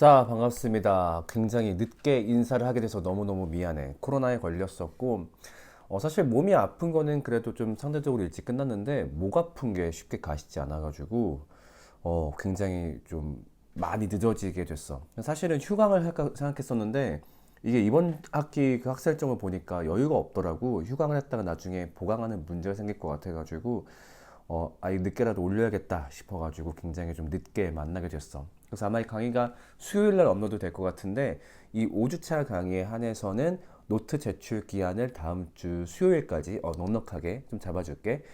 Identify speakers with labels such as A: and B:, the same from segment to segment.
A: 자, 반갑습니다. 굉장히 늦게 인사를 하게 돼서 너무너무 미안해. 코로나에 걸렸었고, 사실 몸이 아픈 거는 그래도 좀 상대적으로 일찍 끝났는데, 목 아픈 게 쉽게 가시지 않아가지고, 굉장히 좀 많이 늦어지게 됐어. 사실은 휴강을 할까 생각했었는데, 이게 이번 학기 그 학사 일정을 보니까 여유가 없더라고. 휴강을 했다가 나중에 보강하는 문제가 생길 것 같아가지고, 아예 늦게라도 올려야겠다 싶어가지고 굉장히 좀 늦게 만나게 됐어. 그래서 아마 이 강의가 수요일 날 업로드 될 것 같은데 이 5주차 강의에 한해서는 노트 제출 기한을 다음 주 수요일까지 넉넉하게 좀 잡아줄게.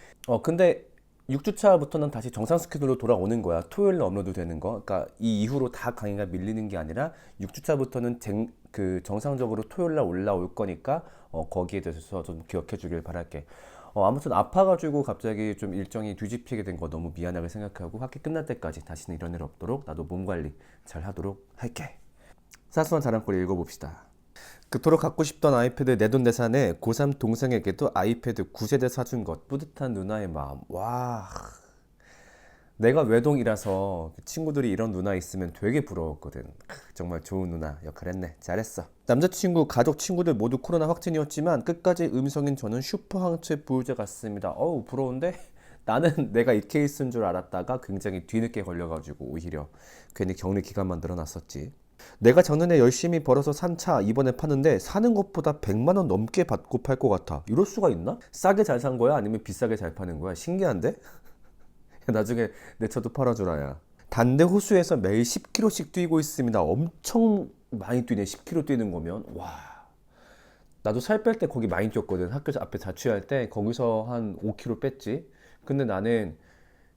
A: 근데 6주차부터는 다시 정상 스케줄로 돌아오는 거야. 토요일 날 업로드 되는 거. 그러니까 이 이후로 다 강의가 밀리는 게 아니라 6주차부터는 그 정상적으로 토요일 날 올라올 거니까 거기에 대해서 좀 기억해 주길 바랄게. 아무튼 아파가지고 갑자기 좀 일정이 뒤집히게 된 거 너무 미안하게 생각하고 학기 끝날 때까지 다시는 이런 일 없도록 나도 몸 관리 잘 하도록 할게. 사소한 자랑거리 읽어봅시다. 그토록 갖고 싶던 아이패드 내돈내산에 고3 동생에게도 아이패드 9세대 사준 것 뿌듯한 누나의 마음. 와, 내가 외동이라서 친구들이 이런 누나 있으면 되게 부러웠거든. 정말 좋은 누나 역할 했네. 잘했어. 남자친구, 가족, 친구들 모두 코로나 확진이었지만 끝까지 음성인 저는 슈퍼 항체 보유자 같습니다. 어우, 부러운데? 나는 내가 이 케이스인 줄 알았다가 굉장히 뒤늦게 걸려가지고 오히려 괜히 격리 기간 만들어 놨었지. 내가 작년에 열심히 벌어서 산 차 이번에 파는데 사는 것보다 100만 원 넘게 받고 팔 것 같아. 이럴 수가 있나? 싸게 잘 산 거야? 아니면 비싸게 잘 파는 거야? 신기한데? 나중에 내 차도 팔아주라, 야. 단대 호수에서 매일 10km씩 뛰고 있습니다. 엄청 많이 뛰네. 10km 뛰는 거면. 와. 나도 살 뺄 때 거기 많이 뛰었거든. 학교 앞에 자취할 때 거기서 한 5kg 뺐지. 근데 나는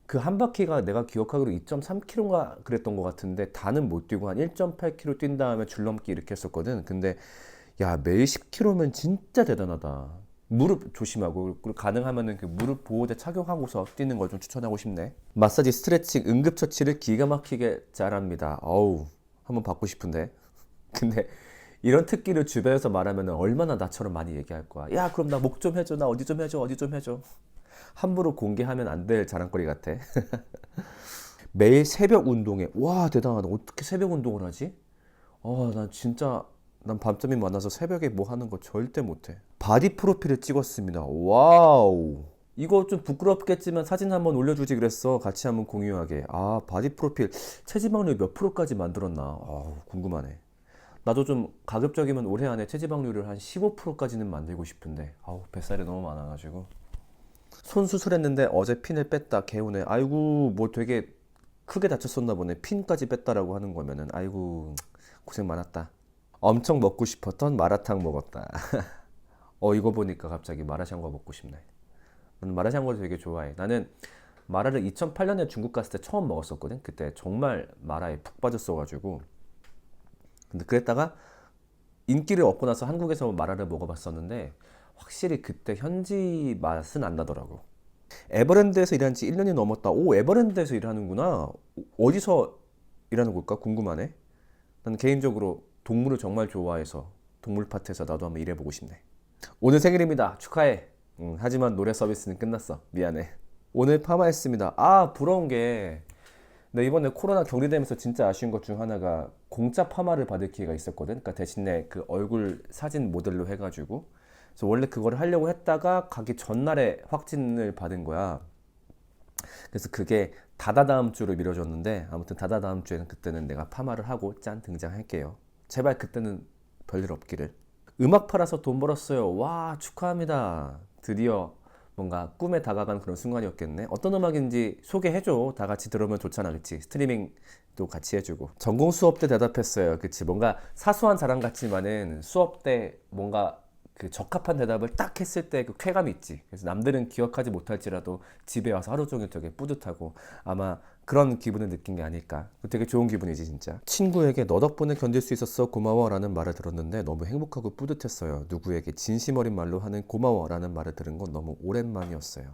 A: 그 한 바퀴가 내가 기억하기로 2.3km가 그랬던 것 같은데 다는 못 뛰고 한 1.8km 뛴 다음에 줄넘기 이렇게 했었거든. 근데 야, 매일 10km면 진짜 대단하다. 무릎 조심하고 그리고 가능하면은 그 무릎 보호대 착용하고서 뛰는 걸 좀 추천하고 싶네. 마사지, 스트레칭, 응급처치를 기가 막히게 잘합니다. 어우, 한번 받고 싶은데. 근데 이런 특기를 주변에서 말하면 얼마나 나처럼 많이 얘기할 거야. 야, 그럼 나 목 좀 해줘. 나 어디 좀 해줘. 어디 좀 해줘. 함부로 공개하면 안 될 자랑거리 같아. 매일 새벽 운동에. 와, 대단하다. 어떻게 새벽 운동을 하지? 난 진짜 난 밤잠이 많아서 새벽에 뭐 하는 거 절대 못해. 바디 프로필을 찍었습니다. 와우. 이거 좀 부끄럽겠지만 사진 한번 올려주지 그랬어. 같이 한번 공유하게. 아, 바디 프로필 체지방률 몇 프로까지 만들었나? 궁금하네. 나도 좀 가급적이면 올해 안에 체지방률을 한 15%까지는 만들고 싶은데 뱃살이 너무 많아가지고. 손 수술했는데 어제 핀을 뺐다. 개운해. 아이고, 뭐 되게 크게 다쳤었나 보네. 핀까지 뺐다라고 하는 거면은 아이고, 고생 많았다. 엄청 먹고 싶었던 마라탕 먹었다. 이거 보니까 갑자기 마라샹궈 먹고 싶네. 나는 마라샹궈를 되게 좋아해. 나는 마라를 2008년에 중국 갔을 때 처음 먹었었거든. 그때 정말 마라에 푹 빠졌어가지고. 근데 그랬다가 인기를 얻고 나서 한국에서 마라를 먹어봤었는데 확실히 그때 현지 맛은 안 나더라고. 에버랜드에서 일한 지 1년이 넘었다. 오, 에버랜드에서 일하는구나. 어디서 일하는 걸까? 궁금하네. 난 개인적으로 동물을 정말 좋아해서 동물파트에서 나도 한번 일해보고 싶네. 오늘 생일입니다. 축하해. 하지만 노래 서비스는 끝났어. 미안해. 오늘 파마했습니다. 부러운 게 나 이번에 코로나 격리되면서 진짜 아쉬운 것 중 하나가 공짜 파마를 받을 기회가 있었거든. 그러니까 대신에 그 얼굴 사진 모델로 해가지고. 그래서 원래 그걸 하려고 했다가 가기 전날에 확진을 받은 거야. 그래서 그게 다다다음 주로 미뤄졌는데 아무튼 다다다음 주에는 그때는 내가 파마를 하고 짠 등장할게요. 제발 그때는 별일 없기를. 음악 팔아서 돈 벌었어요. 와, 축하합니다. 드디어 뭔가 꿈에 다가간 그런 순간이었겠네. 어떤 음악인지 소개해줘. 다 같이 들으면 좋잖아, 그치? 스트리밍도 같이 해주고. 전공 수업 때 대답했어요. 그치? 뭔가 사소한 자랑 같지만은 수업 때 뭔가 그 적합한 대답을 딱 했을 때 그 쾌감이 있지. 그래서 남들은 기억하지 못할지라도 집에 와서 하루 종일 되게 뿌듯하고 아마 그런 기분을 느낀 게 아닐까. 되게 좋은 기분이지 진짜. 친구에게 너 덕분에 견딜 수 있었어 고마워 라는 말을 들었는데 너무 행복하고 뿌듯했어요. 누구에게 진심 어린 말로 하는 고마워 라는 말을 들은 건 너무 오랜만이었어요.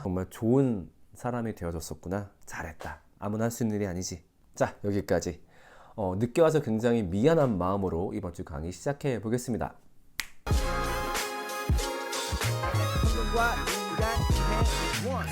A: 정말 좋은 사람이 되어줬었구나. 잘했다. 아무나 할 수 있는 일이 아니지. 자, 여기까지. 늦게 와서 굉장히 미안한 마음으로 이번 주 강의 시작해 보겠습니다. 인간 이해 원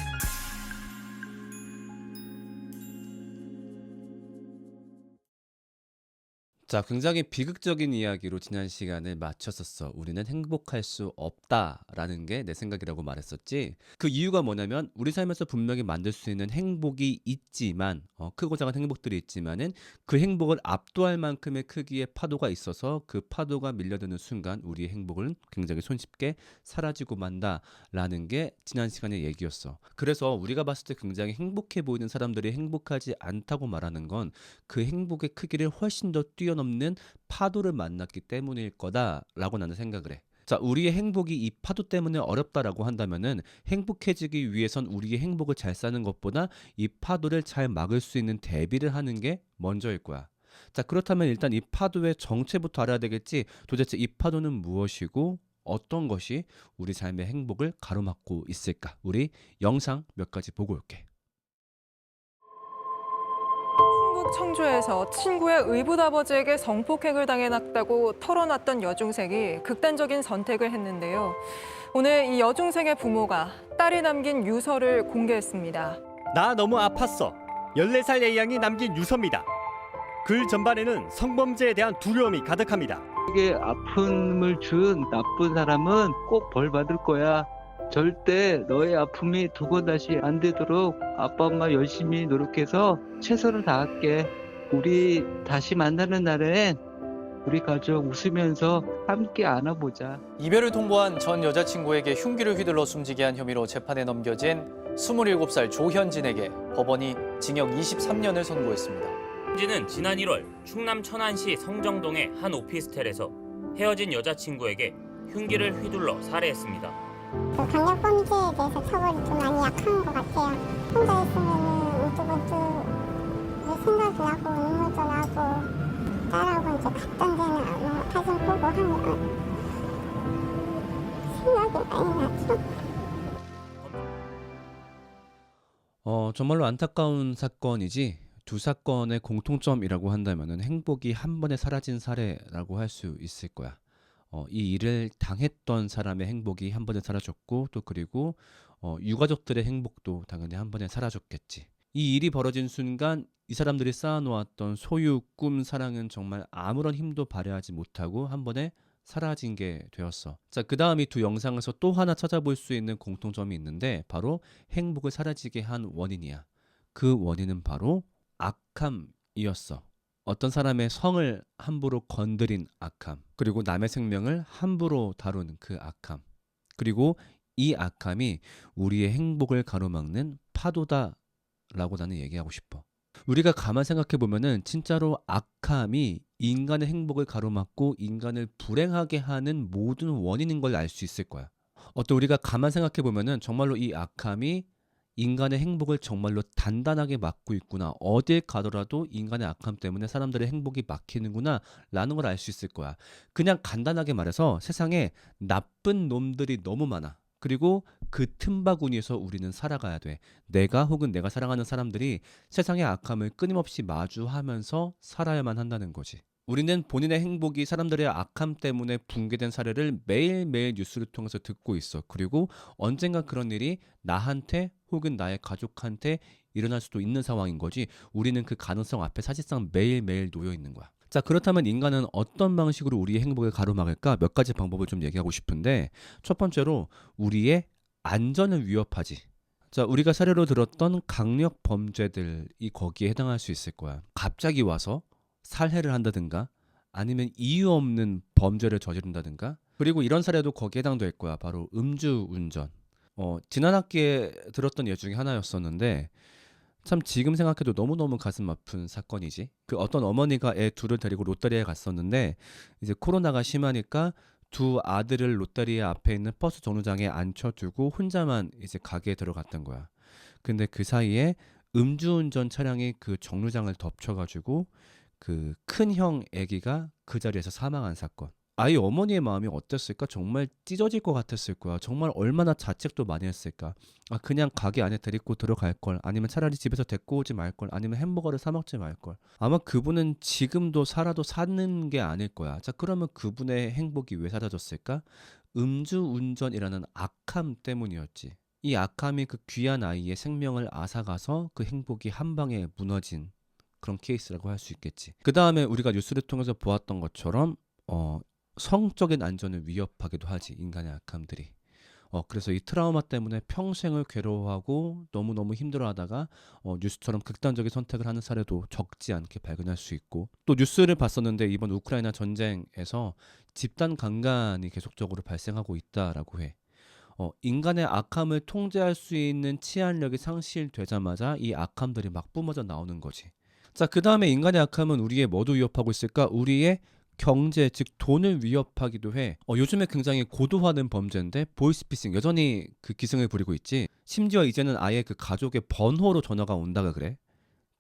A: 자, 굉장히 비극적인 이야기로 지난 시간을 마쳤었어. 우리는 행복할 수 없다라는 게 내 생각이라고 말했었지. 그 이유가 뭐냐면 우리 삶에서 분명히 만들 수 있는 행복이 있지만, 크고 작은 행복들이 있지만은 그 행복을 압도할 만큼의 크기의 파도가 있어서 그 파도가 밀려드는 순간 우리의 행복은 굉장히 손쉽게 사라지고 만다라는 게 지난 시간의 얘기였어. 그래서 우리가 봤을 때 굉장히 행복해 보이는 사람들이 행복하지 않다고 말하는 건 그 행복의 크기를 훨씬 더 뛰어넘는 파도를 만났기 때문일 거다라고 나는 생각을 해. 자, 우리의 행복이 이 파도 때문에 어렵다라고 한다면은 행복해지기 위해선 우리의 행복을 잘 사는 것보다 이 파도를 잘 막을 수 있는 대비를 하는 게 먼저일 거야. 자, 그렇다면 일단 이 파도의 정체부터 알아야 되겠지. 도대체 이 파도는 무엇이고 어떤 것이 우리 삶의 행복을 가로막고 있을까? 우리 영상 몇 가지 보고 올게.
B: 충북 청주에서 친구의 의붓아버지에게 성폭행을 당해놨다고 털어놨던 여중생이 극단적인 선택을 했는데요. 오늘 이 여중생의 부모가 딸이 남긴 유서를 공개했습니다.
C: 나 너무 아팠어. 14살 A양이 남긴 유서입니다. 글 전반에는 성범죄에 대한 두려움이 가득합니다.
D: 에게 아픔을 준 나쁜 사람은 꼭 벌 받을 거야. 절대 너의 아픔이 두 번 다시 안 되도록 아빠 엄마 열심히 노력해서 최선을 다할게. 우리 다시 만나는 날엔 우리 가족 웃으면서 함께 안아보자.
E: 이별을 통보한 전 여자친구에게 흉기를 휘둘러 숨지게 한 혐의로 재판에 넘겨진 27살 조현진에게 법원이 징역 23년을 선고했습니다.
F: 현진은 지난 1월 충남 천안시 성정동의 한 오피스텔에서 헤어진 여자친구에게 흉기를 휘둘러 살해했습니다.
G: 강력범죄에 대해서 처벌이 좀 많이 약한 것 같아요. 혼자 있으면 우두부두 생각이 나고 눈물도 나고 딸하고 이제 갔던 데는 사진 보고 하면 생각이 많이 나죠.
A: 정말로 안타까운 사건이지. 두 사건의 공통점이라고 한다면은 행복이 한 번에 사라진 사례라고 할 수 있을 거야. 이 일을 당했던 사람의 행복이 한 번에 사라졌고 또 그리고 유가족들의 행복도 당연히 한 번에 사라졌겠지. 이 일이 벌어진 순간 이 사람들이 쌓아놓았던 소유, 꿈, 사랑은 정말 아무런 힘도 발휘하지 못하고 한 번에 사라진 게 되었어. 자, 그 다음 이 두 영상에서 또 하나 찾아볼 수 있는 공통점이 있는데 바로 행복을 사라지게 한 원인이야. 그 원인은 바로 악함이었어. 어떤 사람의 성을 함부로 건드린 악함, 그리고 남의 생명을 함부로 다룬 그 악함, 그리고 이 악함이 우리의 행복을 가로막는 파도다라고 나는 얘기하고 싶어. 우리가 가만 생각해 보면은 진짜로 악함이 인간의 행복을 가로막고 인간을 불행하게 하는 모든 원인인 걸 알 수 있을 거야. 우리가 가만 생각해 보면은 정말로 이 악함이 인간의 행복을 정말로 단단하게 막고 있구나. 어딜 가더라도 인간의 악함 때문에 사람들의 행복이 막히는구나 라는 걸 알 수 있을 거야. 그냥 간단하게 말해서 세상에 나쁜 놈들이 너무 많아. 그리고 그 틈바구니에서 우리는 살아가야 돼. 내가 혹은 내가 사랑하는 사람들이 세상의 악함을 끊임없이 마주하면서 살아야만 한다는 거지. 우리는 본인의 행복이 사람들의 악함 때문에 붕괴된 사례를 매일매일 뉴스를 통해서 듣고 있어. 그리고 언젠가 그런 일이 나한테 혹은 나의 가족한테 일어날 수도 있는 상황인 거지. 우리는 그 가능성 앞에 사실상 매일매일 놓여 있는 거야. 자, 그렇다면 인간은 어떤 방식으로 우리의 행복을 가로막을까? 몇 가지 방법을 좀 얘기하고 싶은데 첫 번째로 우리의 안전을 위협하지. 자, 우리가 사례로 들었던 강력 범죄들이 거기에 해당할 수 있을 거야. 갑자기 와서 살해를 한다든가 아니면 이유 없는 범죄를 저지른다든가 그리고 이런 사례도 거기에 해당될 거야. 바로 음주운전. 지난 학기에 들었던 예 중에 하나였었는데 참 지금 생각해도 너무너무 가슴 아픈 사건이지. 그 어떤 어머니가 애 둘을 데리고 롯데리아에 갔었는데 이제 코로나가 심하니까 두 아들을 롯데리아 앞에 있는 버스 정류장에 앉혀두고 혼자만 이제 가게에 들어갔던 거야. 근데 그 사이에 음주운전 차량이 그 정류장을 덮쳐가지고 그 큰형 아기가 그 자리에서 사망한 사건. 아이 어머니의 마음이 어땠을까? 정말 찢어질 것 같았을 거야. 정말 얼마나 자책도 많이 했을까? 그냥 가게 안에 데리고 들어갈 걸. 아니면 차라리 집에서 데리고 오지 말 걸. 아니면 햄버거를 사 먹지 말 걸. 아마 그분은 지금도 살아도 사는 게 아닐 거야. 자, 그러면 그분의 행복이 왜 사라졌을까? 음주운전이라는 악함 때문이었지. 이 악함이 그 귀한 아이의 생명을 앗아가서 그 행복이 한 방에 무너진 그런 케이스라고 할 수 있겠지. 그 다음에 우리가 뉴스를 통해서 보았던 것처럼 성적인 안전을 위협하기도 하지, 인간의 악함들이. 그래서 이 트라우마 때문에 평생을 괴로워하고 너무너무 힘들어하다가 뉴스처럼 극단적인 선택을 하는 사례도 적지 않게 발견할 수 있고, 또 뉴스를 봤었는데 이번 우크라이나 전쟁에서 집단 강간이 계속적으로 발생하고 있다라고 해. 인간의 악함을 통제할 수 있는 치안력이 상실되자마자 이 악함들이 막 뿜어져 나오는 거지. 자, 그 다음에 인간의 악함은 우리의 뭐도 위협하고 있을까? 우리의 경제, 즉 돈을 위협하기도 해. 요즘에 굉장히 고도화된 범죄인데 보이스피싱 여전히 그 기승을 부리고 있지. 심지어 이제는 아예 그 가족의 번호로 전화가 온다가 그래.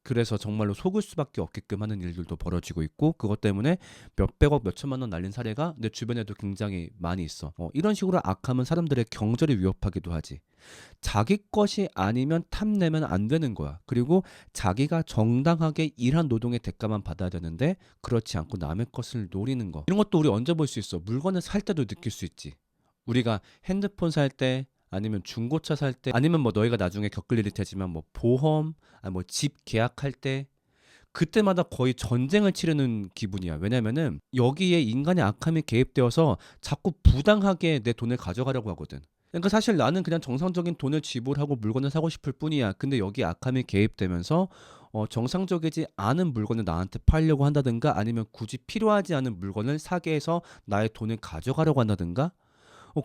A: 그래서 정말로 속을 수밖에 없게끔 하는 일들도 벌어지고 있고, 그것 때문에 몇백억 몇천만 원 날린 사례가 내 주변에도 굉장히 많이 있어. 이런 식으로 악함은 사람들의 경제를 위협하기도 하지. 자기 것이 아니면 탐내면 안 되는 거야. 그리고 자기가 정당하게 일한 노동의 대가만 받아야 되는데 그렇지 않고 남의 것을 노리는 거. 이런 것도 우리 언제 볼 수 있어? 물건을 살 때도 느낄 수 있지. 우리가 핸드폰 살 때, 아니면 중고차 살 때, 아니면 뭐 너희가 나중에 겪을 일일 테지만 뭐 보험, 뭐 집 계약할 때, 그때마다 거의 전쟁을 치르는 기분이야. 왜냐면은 여기에 인간의 악함이 개입되어서 자꾸 부당하게 내 돈을 가져가려고 하거든. 그러니까 사실 나는 그냥 정상적인 돈을 지불하고 물건을 사고 싶을 뿐이야. 근데 여기 악함이 개입되면서 정상적이지 않은 물건을 나한테 팔려고 한다든가, 아니면 굳이 필요하지 않은 물건을 사게 해서 나의 돈을 가져가려고 한다든가,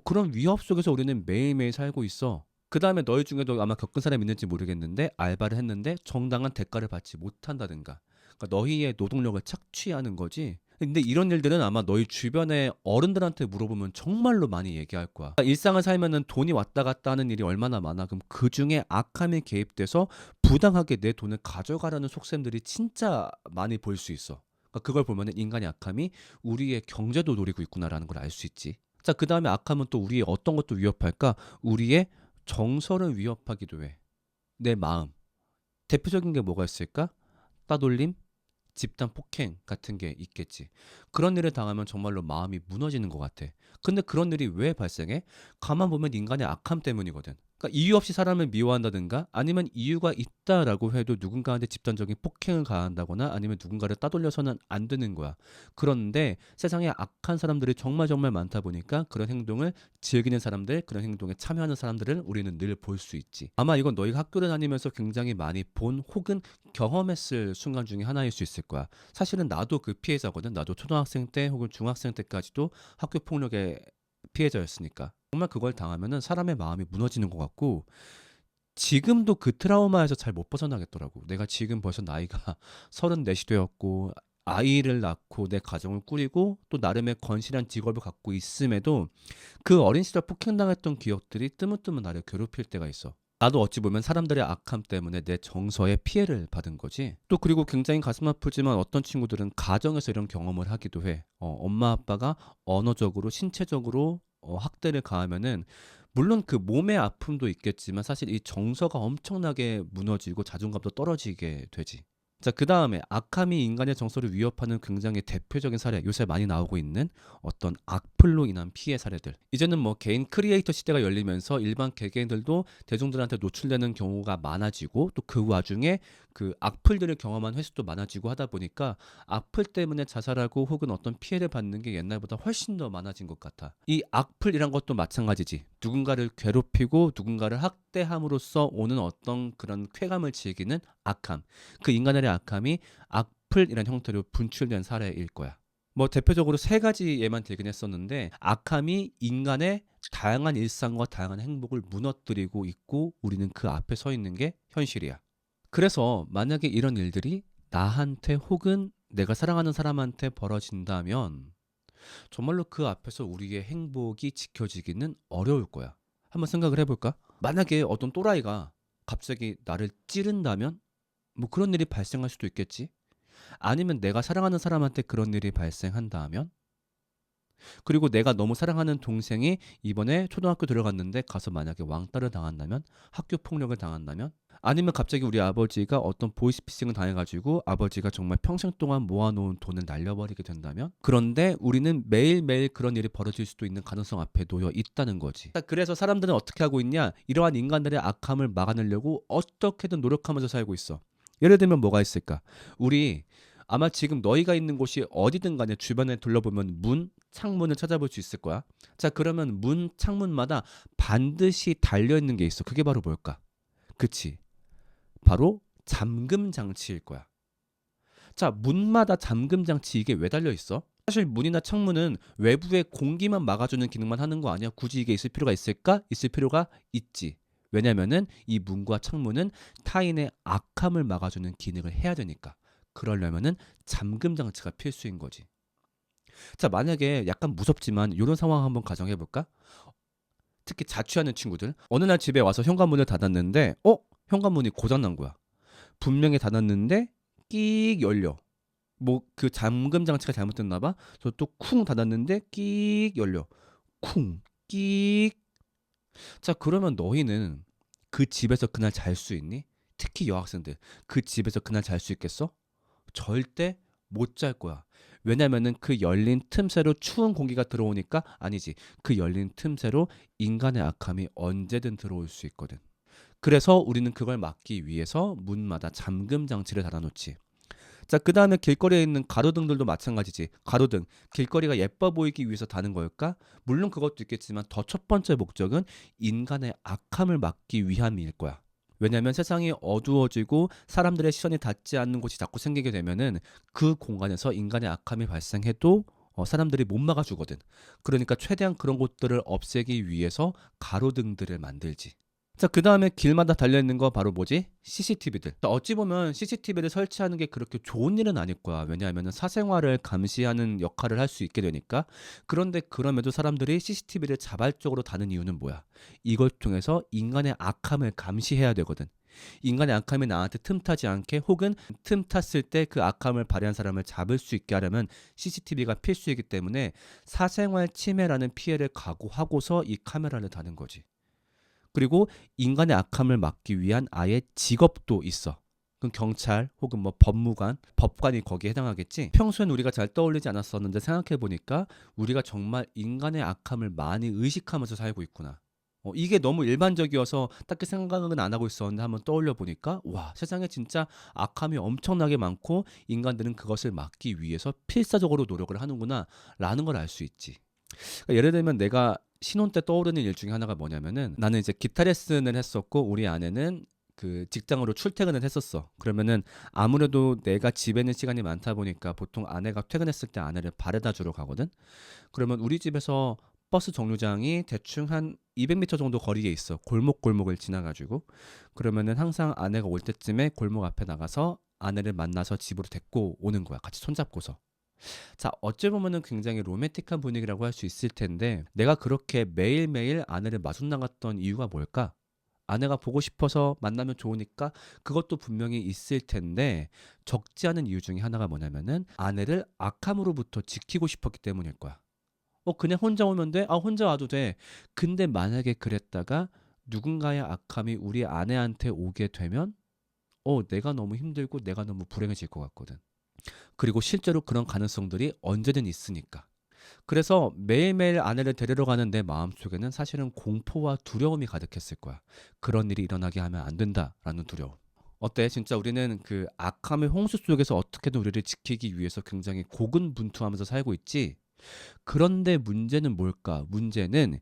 A: 그런 위협 속에서 우리는 매일매일 살고 있어. 그 다음에 너희 중에도 아마 겪은 사람 있는지 모르겠는데 알바를 했는데 정당한 대가를 받지 못한다든가, 그러니까 너희의 노동력을 착취하는 거지. 근데 이런 일들은 아마 너희 주변의 어른들한테 물어보면 정말로 많이 얘기할 거야. 일상을 살면은 돈이 왔다 갔다 하는 일이 얼마나 많아. 그럼 그 중에 악함이 개입돼서 부당하게 내 돈을 가져가려는 속셈들이 진짜 많이 볼 수 있어. 그러니까 그걸 보면은 인간의 악함이 우리의 경제도 노리고 있구나라는 걸 알 수 있지. 자, 그 다음에 악함은 또 우리의 어떤 것도 위협할까? 우리의 정서를 위협하기도 해. 내 마음. 대표적인 게 뭐가 있을까? 따돌림, 집단 폭행 같은 게 있겠지. 그런 일을 당하면 정말로 마음이 무너지는 것 같아. 근데 그런 일이 왜 발생해? 가만 보면 인간의 악함 때문이거든. 그러니까 이유 없이 사람을 미워한다든가, 아니면 이유가 있다라고 해도 누군가한테 집단적인 폭행을 가한다거나, 아니면 누군가를 따돌려서는 안 되는 거야. 그런데 세상에 악한 사람들이 정말 정말 많다 보니까 그런 행동을 즐기는 사람들, 그런 행동에 참여하는 사람들을 우리는 늘 볼 수 있지. 아마 이건 너희가 학교를 다니면서 굉장히 많이 본 혹은 경험했을 순간 중에 하나일 수 있을 거야. 사실은 나도 그 피해자거든. 나도 초등학생 때 혹은 중학생 때까지도 학교 폭력의 피해자였으니까. 정말 그걸 당하면은 사람의 마음이 무너지는 것 같고, 지금도 그 트라우마에서 잘 못 벗어나겠더라고. 내가 지금 벌써 나이가 34이 되었고, 아이를 낳고 내 가정을 꾸리고 또 나름의 건실한 직업을 갖고 있음에도 그 어린 시절 폭행당했던 기억들이 뜨문뜨문 나를 괴롭힐 때가 있어. 나도 어찌 보면 사람들의 악함 때문에 내 정서에 피해를 받은 거지. 또 그리고 굉장히 가슴 아프지만 어떤 친구들은 가정에서 이런 경험을 하기도 해. 엄마 아빠가 언어적으로 신체적으로 학대를 가하면은, 물론 그 몸의 아픔도 있겠지만 사실 이 정서가 엄청나게 무너지고 자존감도 떨어지게 되지. 자, 그 다음에 악함이 인간의 정서를 위협하는 굉장히 대표적인 사례, 요새 많이 나오고 있는 어떤 악플로 인한 피해 사례들. 이제는 뭐 개인 크리에이터 시대가 열리면서 일반 개개인들도 대중들한테 노출되는 경우가 많아지고, 또 그 와중에 그 악플들을 경험한 횟수도 많아지고 하다 보니까 악플 때문에 자살하고 혹은 어떤 피해를 받는 게 옛날보다 훨씬 더 많아진 것 같아. 이 악플이란 것도 마찬가지지. 누군가를 괴롭히고 누군가를 학대함으로써 오는 어떤 그런 쾌감을 즐기는 악함. 그 인간의 악함이 악플이란 형태로 분출된 사례일 거야. 뭐 대표적으로 세 가지 예만 들긴 했었는데, 악함이 인간의 다양한 일상과 다양한 행복을 무너뜨리고 있고 우리는 그 앞에 서 있는 게 현실이야. 그래서 만약에 이런 일들이 나한테 혹은 내가 사랑하는 사람한테 벌어진다면 정말로 그 앞에서 우리의 행복이 지켜지기는 어려울 거야. 한번 생각을 해볼까? 만약에 어떤 또라이가 갑자기 나를 찌른다면 뭐 그런 일이 발생할 수도 있겠지. 아니면 내가 사랑하는 사람한테 그런 일이 발생한다면, 그리고 내가 너무 사랑하는 동생이 이번에 초등학교 들어갔는데 가서 만약에 왕따를 당한다면, 학교 폭력을 당한다면, 아니면 갑자기 우리 아버지가 어떤 보이스피싱을 당해가지고 아버지가 정말 평생 동안 모아놓은 돈을 날려버리게 된다면, 그런데 우리는 매일매일 그런 일이 벌어질 수도 있는 가능성 앞에 놓여 있다는 거지. 그래서 사람들은 어떻게 하고 있냐? 이러한 인간들의 악함을 막아내려고 어떻게든 노력하면서 살고 있어.
H: 예를 들면 뭐가 있을까? 우리 아마 지금 너희가 있는 곳이 어디든 간에 주변에 둘러보면 문, 창문을 찾아볼 수 있을 거야. 자, 그러면 문, 창문마다 반드시 달려있는 게 있어. 그게 바로 뭘까? 그치? 바로 잠금 장치일 거야. 자, 문마다 잠금 장치 이게 왜 달려있어? 사실 문이나 창문은 외부의 공기만 막아주는 기능만 하는 거 아니야? 굳이 이게 있을 필요가 있을까? 있을 필요가 있지. 왜냐면은 이 문과 창문은 타인의 악함을 막아주는 기능을 해야 되니까. 그러려면은 잠금 장치가 필수인 거지. 자, 만약에 약간 무섭지만 이런 상황 한번 가정해 볼까? 특히 자취하는 친구들. 어느 날 집에 와서 현관문을 닫았는데 현관문이 고장 난 거야. 분명히 닫았는데 끼익 열려. 뭐 그 잠금 장치가 잘못됐나 봐. 그래서 또 쿵 닫았는데 끼익 열려. 쿵 끼익. 자, 그러면 너희는 그 집에서 그날 잘 수 있니? 특히 여학생들. 그 집에서 그날 잘 수 있겠어? 절대 못 잘 거야. 왜냐면은 그 열린 틈새로 추운 공기가 들어오니까 아니지. 그 열린 틈새로 인간의 악함이 언제든 들어올 수 있거든. 그래서 우리는 그걸 막기 위해서 문마다 잠금 장치를 달아놓지. 자, 그 다음에 길거리에 있는 가로등들도 마찬가지지. 가로등, 길거리가 예뻐 보이기 위해서 다는 걸까? 물론 그것도 있겠지만 더 첫 번째 목적은 인간의 악함을 막기 위함일 거야. 왜냐하면 세상이 어두워지고 사람들의 시선이 닿지 않는 곳이 자꾸 생기게 되면은 그 공간에서 인간의 악함이 발생해도 사람들이 못 막아주거든. 그러니까 최대한 그런 곳들을 없애기 위해서 가로등들을 만들지. 자, 그 다음에 길마다 달려있는 거 바로 뭐지? CCTV들. 어찌 보면 CCTV를 설치하는 게 그렇게 좋은 일은 아닐 거야. 왜냐하면 사생활을 감시하는 역할을 할 수 있게 되니까. 그런데 그럼에도 사람들이 CCTV를 자발적으로 다는 이유는 뭐야? 이걸 통해서 인간의 악함을 감시해야 되거든. 인간의 악함이 나한테 틈타지 않게 혹은 틈탔을 때 그 악함을 발휘한 사람을 잡을 수 있게 하려면 CCTV가 필수이기 때문에 사생활 침해라는 피해를 각오하고서 이 카메라를 다는 거지. 그리고 인간의 악함을 막기 위한 아예 직업도 있어. 그럼 경찰 혹은 뭐 법무관, 법관이 거기에 해당하겠지. 평소엔 우리가 잘 떠올리지 않았었는데 생각해보니까 우리가 정말 인간의 악함을 많이 의식하면서 살고 있구나. 이게 너무 일반적이어서 딱히 생각은 안 하고 있었는데 한번 떠올려 보니까 와, 세상에 진짜 악함이 엄청나게 많고 인간들은 그것을 막기 위해서 필사적으로 노력을 하는구나 라는 걸 알 수 있지. 그러니까 예를 들면 내가 신혼 때 떠오르는 일 중에 하나가 뭐냐면은 나는 이제 기타 레슨을 했었고 우리 아내는 그 직장으로 출퇴근을 했었어. 그러면은 아무래도 내가 집에 있는 시간이 많다 보니까 보통 아내가 퇴근했을 때 아내를 바래다 주러 가거든. 그러면 우리 집에서 버스 정류장이 대충 한 200m 정도 거리에 있어. 골목골목을 지나가지고. 그러면은 항상 아내가 올 때쯤에 골목 앞에 나가서 아내를 만나서 집으로 데리고 오는 거야. 같이 손잡고서. 자, 어찌 보면은 굉장히 로맨틱한 분위기라고 할 수 있을 텐데 내가 그렇게 매일매일 아내를 마중 나갔던 이유가 뭘까? 아내가 보고 싶어서 만나면 좋으니까 그것도 분명히 있을 텐데 적지 않은 이유 중에 하나가 뭐냐면은 아내를 악함으로부터 지키고 싶었기 때문일 거야. 그냥 혼자 오면 돼? 혼자 와도 돼. 근데 만약에 그랬다가 누군가의 악함이 우리 아내한테 오게 되면 내가 너무 힘들고 내가 너무 불행해질 것 같거든. 그리고 실제로 그런 가능성들이 언제든 있으니까. 그래서 매일매일 아내를 데리러 가는 내 마음속에는 사실은 공포와 두려움이 가득했을 거야. 그런 일이 일어나게 하면 안 된다라는 두려움. 어때? 진짜 우리는 그 악함의 홍수 속에서 어떻게든 우리를 지키기 위해서 굉장히 고군분투하면서 살고 있지. 그런데 문제는 뭘까? 문제는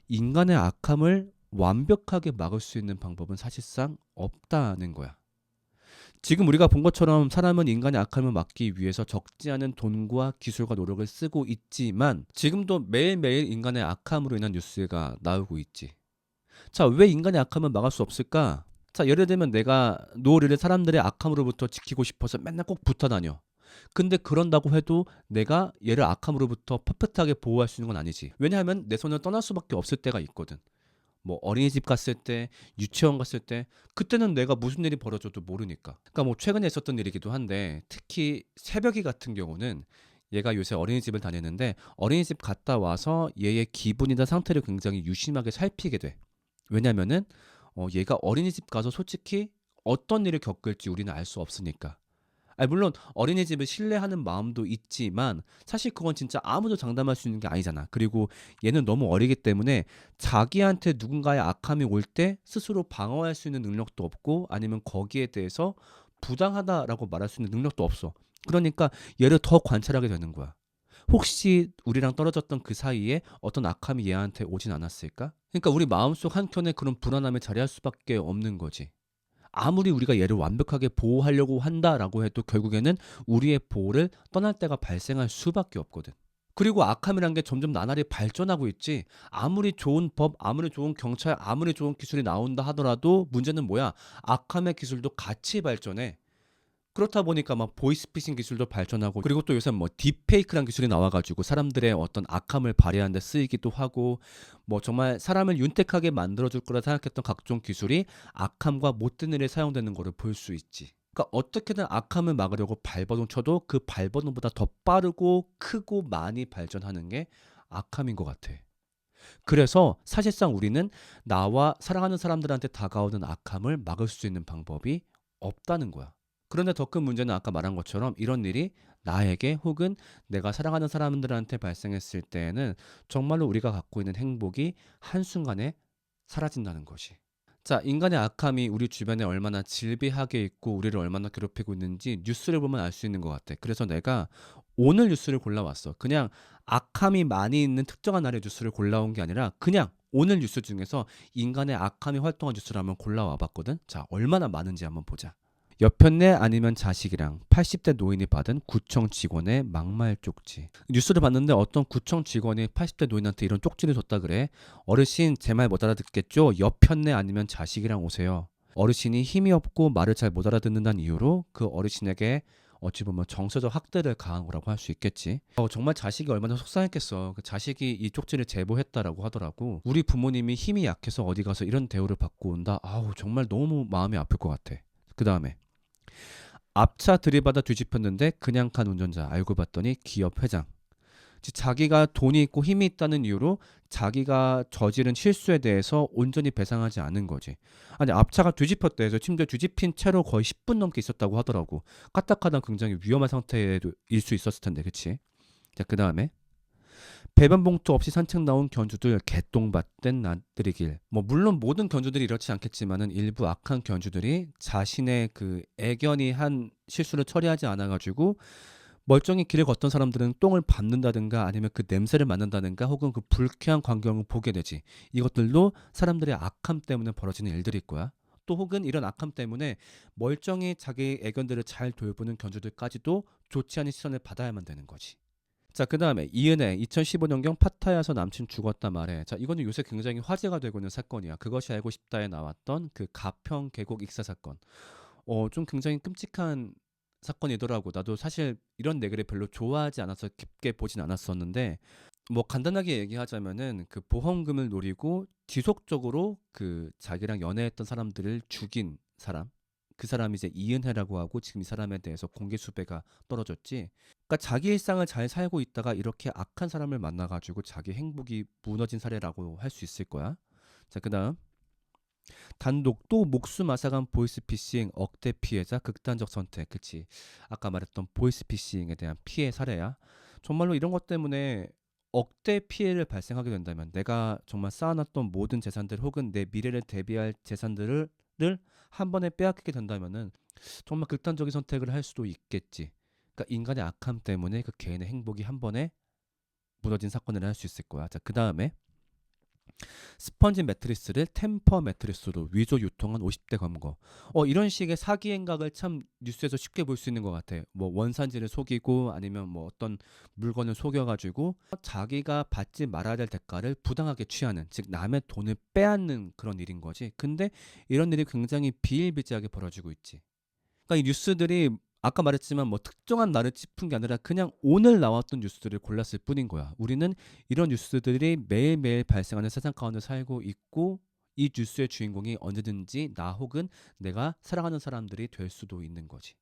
H: 인간의 악함을 완벽하게 막을 수 있는 방법은 사실상 없다는 거야. 지금 우리가 본 것처럼 사람은 인간의 악함을 막기 위해서 적지 않은 돈과 기술과 노력을 쓰고 있지만 지금도 매일매일 인간의 악함으로 인한 뉴스가 나오고 있지. 자, 왜 인간의 악함을 막을 수 없을까? 자, 예를 들면 내가 노을이를 사람들의 악함으로부터 지키고 싶어서 맨날 꼭 붙어 다녀. 근데 그런다고 해도 내가 얘를 악함으로부터 퍼펙트하게 보호할 수 있는 건 아니지. 왜냐하면 내 손을 떠날 수밖에 없을 때가 있거든. 뭐 어린이집 갔을 때, 유치원 갔을 때 그때는 내가 무슨 일이 벌어져도 모르니까. 그러니까 뭐 최근에 있었던 일이기도 한데 특히 새벽이 같은 경우는 얘가 요새 어린이집을 다니는데 어린이집 갔다 와서 얘의 기분이나 상태를 굉장히 유심하게 살피게 돼. 왜냐면은 얘가 어린이집 가서 솔직히 어떤 일을 겪을지 우리는 알 수 없으니까. 물론 어린이집을 신뢰하는 마음도 있지만 사실 그건 진짜 아무도 장담할 수 있는 게 아니잖아. 그리고 얘는 너무 어리기 때문에 자기한테 누군가의 악함이 올 때 스스로 방어할 수 있는 능력도 없고 아니면 거기에 대해서 부당하다라고 말할 수 있는 능력도 없어. 그러니까 얘를 더 관찰하게 되는 거야. 혹시 우리랑 떨어졌던 그 사이에 어떤 악함이 얘한테 오진 않았을까? 그러니까 우리 마음속 한켠에 그런 불안함이 자리할 수밖에 없는 거지. 아무리 우리가 얘를 완벽하게 보호하려고 한다라고 해도 결국에는 우리의 보호를 떠날 때가 발생할 수밖에 없거든. 그리고 악함이란 게 점점 나날이 발전하고 있지. 아무리 좋은 법, 아무리 좋은 경찰, 아무리 좋은 기술이 나온다 하더라도 문제는 뭐야? 악함의 기술도 같이 발전해. 그렇다 보니까 막 보이스피싱 기술도 발전하고, 그리고 또 요새 뭐 딥페이크란 기술이 나와가지고 사람들의 어떤 악함을 발휘하는 데 쓰이기도 하고, 뭐 정말 사람을 윤택하게 만들어줄 거라 생각했던 각종 기술이 악함과 못된 일에 사용되는 거를 볼 수 있지. 그러니까 어떻게든 악함을 막으려고 발버둥 쳐도 그 발버둥보다 더 빠르고 크고 많이 발전하는 게 악함인 것 같아. 그래서 사실상 우리는 나와 사랑하는 사람들한테 다가오는 악함을 막을 수 있는 방법이 없다는 거야. 그런데 더 큰 문제는 아까 말한 것처럼 이런 일이 나에게 혹은 내가 사랑하는 사람들한테 발생했을 때에는 정말로 우리가 갖고 있는 행복이 한순간에 사라진다는 것이. 자, 인간의 악함이 우리 주변에 얼마나 질비하게 있고 우리를 얼마나 괴롭히고 있는지 뉴스를 보면 알 수 있는 것 같아. 그래서 내가 오늘 뉴스를 골라왔어. 그냥 악함이 많이 있는 특정한 날의 뉴스를 골라온 게 아니라 그냥 오늘 뉴스 중에서 인간의 악함이 활동한 뉴스를 한번 골라와 봤거든. 자, 얼마나 많은지 한번 보자. 여편네 아니면 자식이랑 80대 노인이 받은 구청 직원의 막말 쪽지. 뉴스를 봤는데 어떤 구청 직원이 80대 노인한테 이런 쪽지를 줬다 그래. 어르신 제 말 못 알아듣겠죠? 여편네 아니면 자식이랑 오세요. 어르신이 힘이 없고 말을 잘 못 알아듣는다는 이유로 그 어르신에게 어찌 보면 정서적 학대를 가한 거라고 할 수 있겠지. 정말 자식이 얼마나 속상했겠어. 그 자식이 이 쪽지를 제보했다라고 하더라고. 우리 부모님이 힘이 약해서 어디 가서 이런 대우를 받고 온다. 아우 정말 너무 마음이 아플 것 같아. 그 다음에 앞차 들이받아 뒤집혔는데 그냥 간 운전자. 알고 봤더니 기업 회장. 자기가 돈이 있고 힘이 있다는 이유로 자기가 저지른 실수에 대해서 온전히 배상하지 않은 거지. 아니 앞차가 뒤집혔대 해서 심지어 뒤집힌 채로 거의 10분 넘게 있었다고 하더라고. 까딱하다 굉장히 위험한 상태일 수 있었을 텐데, 그치? 자, 그 다음에 배변 봉투 없이 산책 나온 견주들 개똥밭된 나들이길. 뭐 물론 모든 견주들이 이렇지 않겠지만은 일부 악한 견주들이 자신의 그 애견이 한 실수를 처리하지 않아가지고 멀쩡히 길을 걷던 사람들은 똥을 밟는다든가 아니면 그 냄새를 맡는다든가 혹은 그 불쾌한 광경을 보게 되지. 이것들도 사람들의 악함 때문에 벌어지는 일들일 거야. 또 혹은 이런 악함 때문에 멀쩡히 자기 애견들을 잘 돌보는 견주들까지도 좋지 않은 시선을 받아야만 되는 거지. 자, 그 다음에 이은혜 2015년경 파타야에서 남친 죽었다 말해. 자, 이거는 요새 굉장히 화제가 되고 있는 사건이야. 그것이 알고 싶다에 나왔던 그 가평 계곡 익사 사건. 좀 굉장히 끔찍한 사건이더라고. 나도 사실 이런 내기를 별로 좋아하지 않아서 깊게 보진 않았었는데, 뭐 간단하게 얘기하자면은 그 보험금을 노리고 지속적으로 그 자기랑 연애했던 사람들을 죽인 사람, 그 사람이 이제 이은혜라고 하고 지금 이 사람에 대해서 공개 수배가 떨어졌지. 그러니까 자기 일상을 잘 살고 있다가 이렇게 악한 사람을 만나가지고 자기 행복이 무너진 사례라고 할 수 있을 거야. 자, 그다음 단독 또 목숨 앗아간 보이스피싱 억대 피해자 극단적 선택. 그치, 아까 말했던 보이스피싱에 대한 피해 사례야. 정말로 이런 것 때문에 억대 피해를 발생하게 된다면 내가 정말 쌓아놨던 모든 재산들 혹은 내 미래를 대비할 재산들을 한 번에 빼앗기게 된다면은 정말 극단적인 선택을 할 수도 있겠지. 그러니까 인간의 악함 때문에 그 개인의 행복이 한 번에 무너진 사건을 할 수 있을 거야. 자, 그 다음에 스펀지 매트리스를 템퍼 매트리스로 위조 유통한 50대 검거. 이런 식의 사기 행각을 참 뉴스에서 쉽게 볼 수 있는 것 같아. 뭐 원산지를 속이고 아니면 뭐 어떤 물건을 속여가지고 자기가 받지 말아야 될 대가를 부당하게 취하는, 즉 남의 돈을 빼앗는 그런 일인 거지. 근데 이런 일이 굉장히 비일비재하게 벌어지고 있지. 그러니까 이 뉴스들이 아까 말했지만 뭐 특정한 날을 짚은 게 아니라 그냥 오늘 나왔던 뉴스들을 골랐을 뿐인 거야. 우리는 이런 뉴스들이 매일매일 발생하는 세상 가운데 살고 있고 이 뉴스의 주인공이 언제든지 나 혹은 내가 사랑하는 사람들이 될 수도 있는 거지.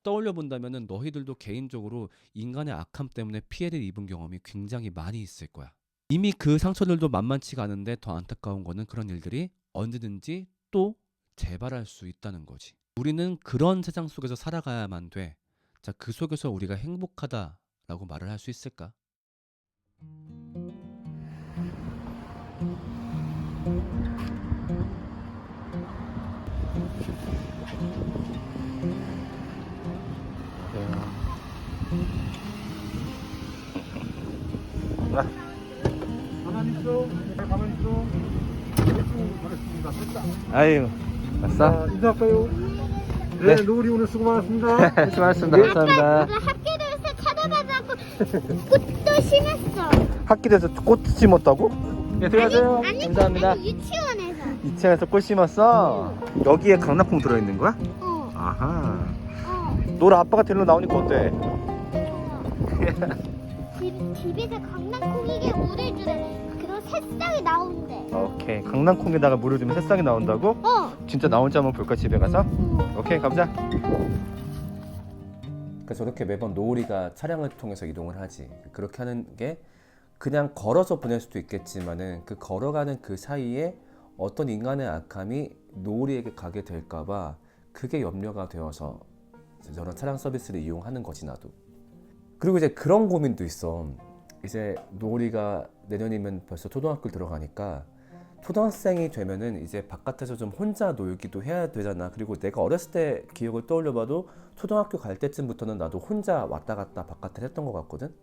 H: 떠올려 본다면은 너희들도 개인적으로 인간의 악함 때문에 피해를 입은 경험이 굉장히 많이 있을 거야. 이미 그 상처들도 만만치가 않은데 더 안타까운 거는 그런 일들이 언제든지 또 재발할 수 있다는 거지. 우리는 그런 세상 속에서 살아가야만 돼. 자, 그 속에서 우리가 행복하다라고 말을 할 수 있을까?
A: 아유, 왔어?
I: 인사할까요?
A: 네.
I: 네, 노을이 오늘 수고 많았습니다.
A: 수고하셨습니다. 감사합니다.
G: 학교에서 쳐다봐도 않고 꽃도 심었어.
A: 학교에서 꽃 심었다고? 네, 들어가세요.
G: 아니,
A: 감사합니다.
G: 아니, 유치원에서.
A: 2층에서 꽃 심었어? 여기에 강낭콩 들어있는 거야?
G: 어,
A: 아하.
G: 어.
A: 노라 아빠가 데리러 나오니까 어때?
G: 집에서 강낭콩이게 물을 주래. 그런 새싹이 나온대.
A: 오케이. 강낭콩에다가 물을 주면 새싹이 나온다고?
G: 어.
A: 진짜 나온지 한번 볼까, 집에 가서?
G: 어.
A: 오케이, 가보자. 그래서 이렇게 매번 노을이가 차량을 통해서 이동을 하지. 그렇게 하는 게 그냥 걸어서 보낼 수도 있겠지만은 그 걸어가는 그 사이에 어떤 인간의 악함이 노을이에게 가게 될까봐 그게 염려가 되어서 저런 차량 서비스를 이용하는 거지, 나도. 그리고 이제 그런 고민도 있어. 이제 노을이가 내년이면 벌써 초등학교 들어가니까 초등학생이 되면은 이제 바깥에서 좀 혼자 놀기도 해야 되잖아. 그리고 내가 어렸을 때 기억을 떠올려봐도 초등학교 갈 때쯤부터는 나도 혼자 왔다 갔다 바깥을 했던 것 같거든.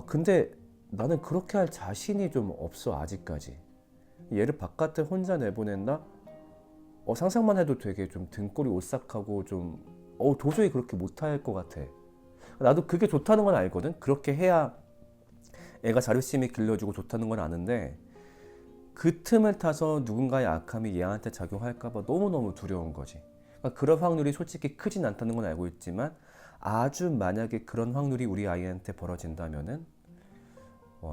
A: 근데 나는 그렇게 할 자신이 좀 없어, 아직까지. 얘를 바깥에 혼자 내보낸다? 상상만 해도 되게 좀 등골이 오싹하고 좀 도저히 그렇게 못할 것 같아. 나도 그게 좋다는 건 알거든. 그렇게 해야 애가 자존심이 길러지고 좋다는 건 아는데 그 틈을 타서 누군가의 악함이 얘한테 작용할까 봐 너무너무 두려운 거지. 그러니까 그런 확률이 솔직히 크진 않다는 건 알고 있지만 아주 만약에 그런 확률이 우리 아이한테 벌어진다면은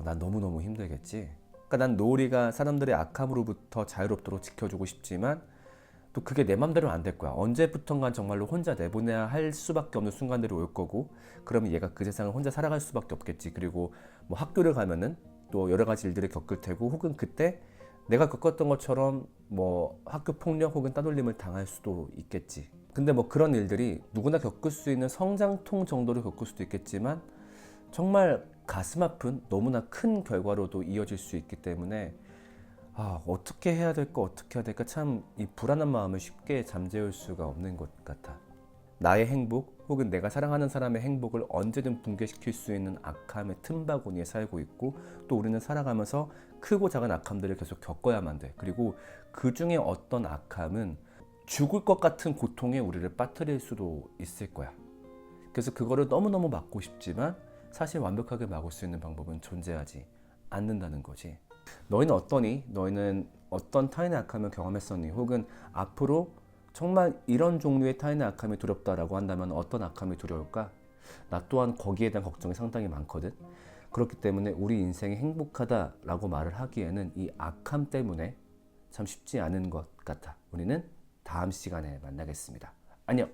A: 난 너무너무 힘들겠지. 그러니까 난 노을이가 사람들의 악함으로부터 자유롭도록 지켜주고 싶지만 또 그게 내 맘대로 안 될 거야. 언제부턴가 정말로 혼자 내보내야 할 수밖에 없는 순간들이 올 거고, 그러면 얘가 그 세상을 혼자 살아갈 수밖에 없겠지. 그리고 뭐 학교를 가면은 또 여러 가지 일들을 겪을 테고, 혹은 그때 내가 겪었던 것처럼 뭐 학교 폭력 혹은 따돌림을 당할 수도 있겠지. 근데 뭐 그런 일들이 누구나 겪을 수 있는 성장통 정도로 겪을 수도 있겠지만 정말 가슴 아픈 너무나 큰 결과로도 이어질 수 있기 때문에 어떻게 해야 될까 어떻게 해야 될까 참 이 불안한 마음을 쉽게 잠재울 수가 없는 것 같아. 나의 행복 혹은 내가 사랑하는 사람의 행복을 언제든 붕괴시킬 수 있는 악함의 틈바구니에 살고 있고, 또 우리는 살아가면서 크고 작은 악함들을 계속 겪어야만 돼. 그리고 그 중에 어떤 악함은 죽을 것 같은 고통에 우리를 빠뜨릴 수도 있을 거야. 그래서 그거를 너무너무 막고 싶지만 사실 완벽하게 막을 수 있는 방법은 존재하지 않는다는 거지. 너희는 어떠니? 너희는 어떤 타인의 악함을 경험했었니? 혹은 앞으로 정말 이런 종류의 타인의 악함이 두렵다라고 한다면 어떤 악함이 두려울까? 나 또한 거기에 대한 걱정이 상당히 많거든. 그렇기 때문에 우리 인생이 행복하다라고 말을 하기에는 이 악함 때문에 참 쉽지 않은 것 같아. 우리는 다음 시간에 만나겠습니다. 안녕.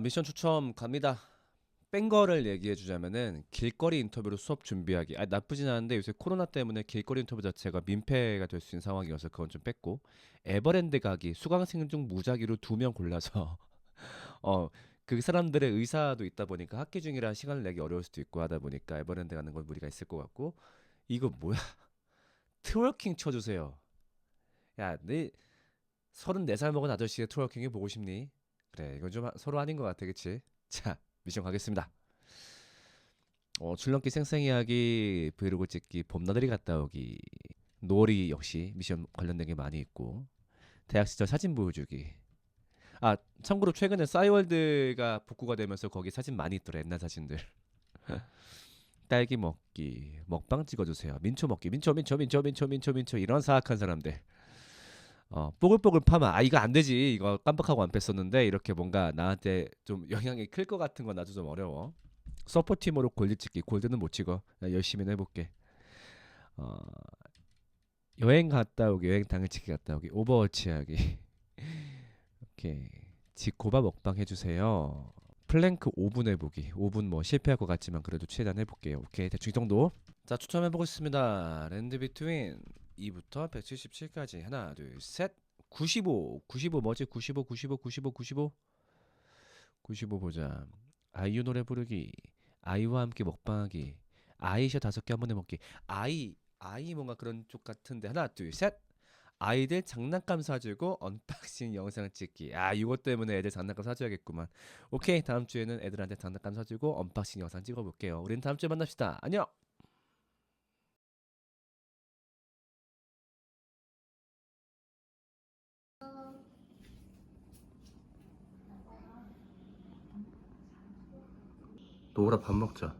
H: 미션 추첨 갑니다. 뺀 거를 얘기해 주자면은 길거리 인터뷰로 수업 준비하기. 나쁘진 않은데 요새 코로나 때문에 길거리 인터뷰 자체가 민폐가 될 수 있는 상황이어서 그건 좀 뺐고, 에버랜드 가기, 수강생 중 무작위로 2명 골라서 그 사람들의 의사도 있다 보니까 학기 중이라 시간을 내기 어려울 수도 있고 하다 보니까 에버랜드 가는 건 무리가 있을 것 같고, 이거 뭐야? 트월킹 쳐주세요. 야, 네 34살 먹은 아저씨의 트월킹이 보고 싶니? 그래, 이건 좀 서로 아닌 것 같아, 그치? 자, 미션 가겠습니다. 줄넘기 생생히 하기, 브이로그 찍기, 봄나들이 갔다 오기, 놀이 역시 미션 관련된 게 많이 있고, 대학 시절 사진 보여주기. 참고로 최근에 싸이월드가 복구가 되면서 거기 사진 많이 있더라, 옛날 사진들. 딸기 먹기, 먹방 찍어주세요. 민초 먹기, 민초 이런 사악한 사람들. 뽀글뽀글 파마, 이거 안 되지, 이거 깜빡하고 안 뺐었는데, 이렇게 뭔가 나한테 좀 영향이 클 것 같은 건 나도 좀 어려워. 서포팀으로 골드 찍기, 골드는 못 찍어. 나 열심히 해볼게. 여행 갔다 오기, 여행 당일치기 갔다 오기, 오버워치 하기. 오케이. 지코바 먹방 해주세요. 플랭크 5분 해보기. 5분 뭐 실패할 것 같지만 그래도 최대한 해볼게요. 오케이, 대충 이 정도. 자, 추첨해보겠습니다. 랜드 비트윈 172부터 177까지 하나 둘 셋 95 뭐지 95 보자. 아이유 노래 부르기, 아이와 함께 먹방하기, 아이셔 5개 한 번에 먹기. 아이 뭔가 그런 쪽 같은데. 하나 둘 셋 아이들 장난감 사주고 언박싱 영상 찍기. 이거 때문에 애들 장난감 사줘야겠구만. 오케이, 다음 주에는 애들한테 장난감 사주고 언박싱 영상 찍어볼게요. 우린 다음 주에 만납시다. 안녕.
A: 노을아, 밥 먹자.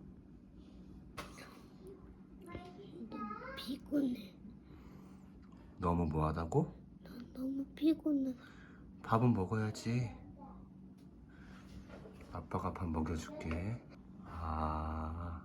J: 피곤해.
A: 너무 뭐하다고?
J: 난 너무 피곤해.
A: 밥은 먹어야지. 아빠가 밥 먹여줄게. 아.